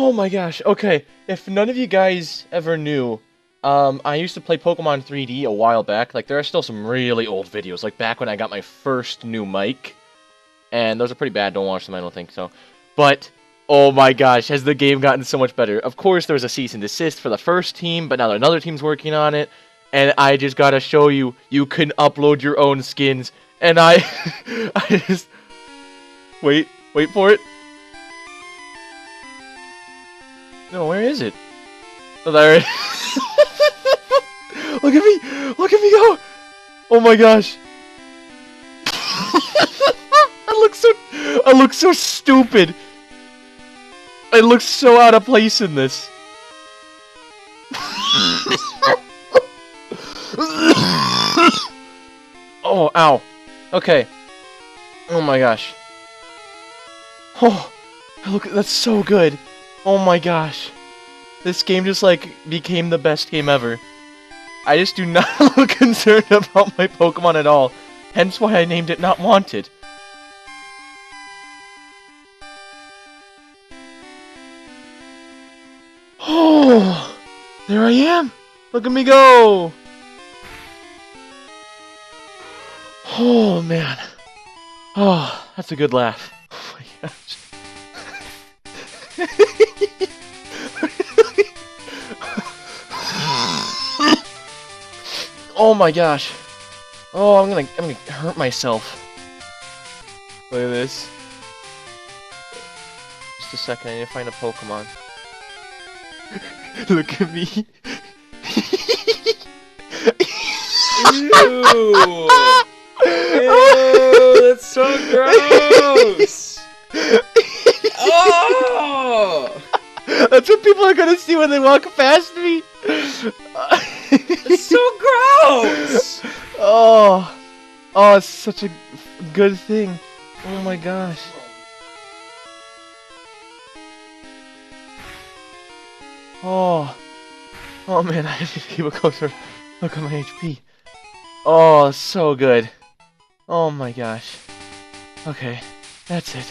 Oh my gosh. Okay, if none of you guys ever knew, I used to play Pokemon 3D a while back. Like, there are still some really old videos, like back when I got my first new mic. And those are pretty bad. Don't watch them, I don't think so. But, oh my gosh, has the game gotten so much better. Of course, there was a cease and desist for the first team, but now another team's working on it. And I just gotta show you, you can upload your own skins. And I just... Wait for it. No, where is it? Oh, there it is. Look at me! Look at me go! Oh my gosh! I look so stupid. I look so out of place in this. Oh, ow. Okay. Oh my gosh. Oh, that's so good. Oh my gosh. This game just, like, became the best game ever. I just do not look concerned about my Pokemon at all. Hence why I named it Not Wanted. Oh, there I am. Look at me go. Oh, man. Oh, that's a good laugh. Oh my gosh. Oh my gosh. Oh, I'm gonna hurt myself. Look at this. Just a second, I need to find a Pokemon. Look at me. Ew! Ew! That's so gross! Oh! That's what people are gonna see when they walk past me. It's so gross! Oh, it's such a good thing. Oh my gosh. Oh man, I have to keep a closer look at my HP. Oh, so good. Oh my gosh. Okay, that's it.